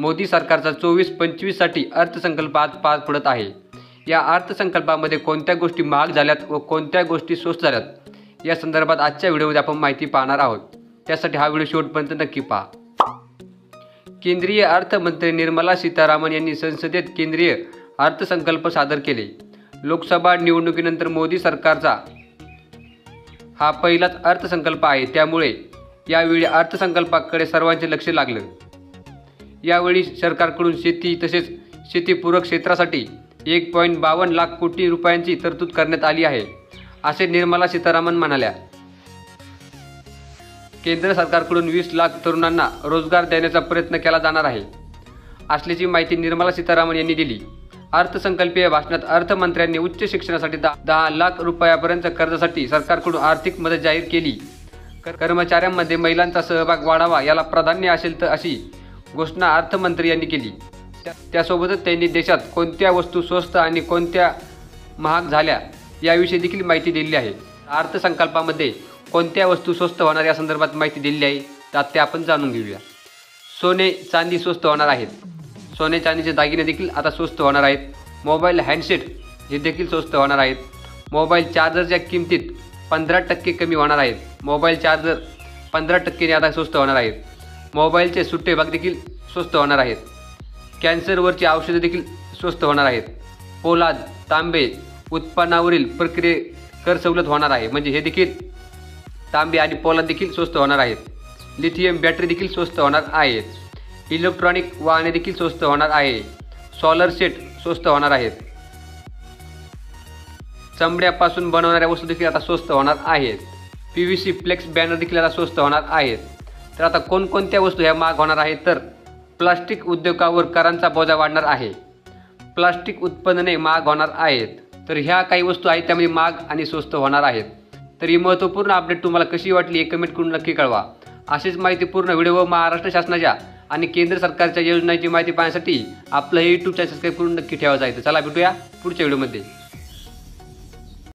मोदी सरकारचा 24-25साठी अर्थसंकल्प आज पार पडत आहे। या अर्थसंकल्पामध्ये कोणत्या गोष्टी महाग झाल्यात व कोणत्या गोष्टी स्वस्त झाल्यात या संदर्भात आजच्या व्हिडिओमध्ये आपण माहिती पाहणार आहोत। त्यासाठी हा व्हिडिओ शेवटपर्यंत नक्की पहा। केंद्रीय अर्थमंत्री निर्मला सीतारामन यांनी संसदेत केंद्रीय अर्थसंकल्प सादर केले। लोकसभा निवडणुकीनंतर मोदी सरकारचा हा पहिलाच अर्थसंकल्प आहे, त्यामुळे यावेळी अर्थसंकल्पाकडे सर्वांचे लक्ष लागलं। यावेळी सरकारकडून शेती तसेच शेतीपूरक क्षेत्रासाठी 1.52 लाख कोटी रुपयांची तरतूद करण्यात आली आहे, असे निर्मला सीतारामन म्हणाल्या। केंद्र सरकारकडून 20 लाख तरुणांना रोजगार देण्याचा प्रयत्न केला जाणार आहे, असल्याची माहिती निर्मला सीतारामन यांनी दिली। अर्थसंकल्पीय भाषणात अर्थमंत्र्यांनी उच्च शिक्षणासाठी 10 लाख रुपयापर्यंत कर्जासाठी सरकारकडून आर्थिक मदत जाहीर केली। कर्मचाऱ्यांमध्ये महिलांचा सहभाग वाढावा याला प्राधान्य असेल तर अशी घोषणा अर्थमंत्री यांनी केली। त्यासोबतच त्यांनी देशात कोणत्या वस्तू स्वस्त आणि कोणत्या महाग झाल्या याविषयी देखील माहिती दिली आहे। अर्थसंकल्पामध्ये कोणत्या वस्तू स्वस्त होणार या संदर्भात माहिती दिली आहे, तर ते आपण जाणून घेऊया। सोने चांदी स्वस्त होणार आहेत। सोने चांदीचे दागिने देखील आता स्वस्त होणार आहेत। मोबाईल हँडसेट हे देखील स्वस्त होणार आहेत। मोबाईल चार्जरच्या किमतीत 15% कमी होणार आहेत। मोबाईल चार्जर 15% आता स्वस्त होणार आहेत। मोबाईलचे सुट्टे भाग देखील स्वस्त होणार आहेत। कॅन्सरवरची औषधे देखील स्वस्त होणार आहेत। पोलाद तांबे उत्पन्नावरील प्रक्रिये कर सवलत होणार आहे, म्हणजे हे देखील तांबे आणि पोलाद देखील स्वस्त होणार आहेत। लिथियम बॅटरी देखील स्वस्त होणार आहेत। इलेक्ट्रॉनिक वाहने देखील स्वस्त होणार आहे। सोलर सेट स्वस्त होणार आहेत। चमड्यापासून बनवणाऱ्या वस्तू देखील आता स्वस्त होणार आहेत। PVC फ्लेक्स बॅनर देखील आता स्वस्त होणार आहेत। तर आता कोणकोणत्या वस्तू ह्या महाग होणार आहेत, तर प्लास्टिक उद्योगावर करांचा बोजा वाढणार आहे। प्लास्टिक उत्पादने महाग होणार आहेत। तर ह्या काही वस्तू आहेत त्यामध्ये महाग आणि स्वस्त होणार आहेत। तर ही महत्त्वपूर्ण अपडेट तुम्हाला कशी वाटली हे कमेंट करून नक्की कळवा। अशीच माहितीपूर्ण व्हिडिओ व महाराष्ट्र शासनाच्या आणि केंद्र सरकारच्या योजनांची माहिती पाहण्यासाठी आपलं हे YouTube चॅनल सबस्क्राईब करून नक्की ठेवायचं आहे। तर चला भेटूया पुढच्या व्हिडिओमध्ये।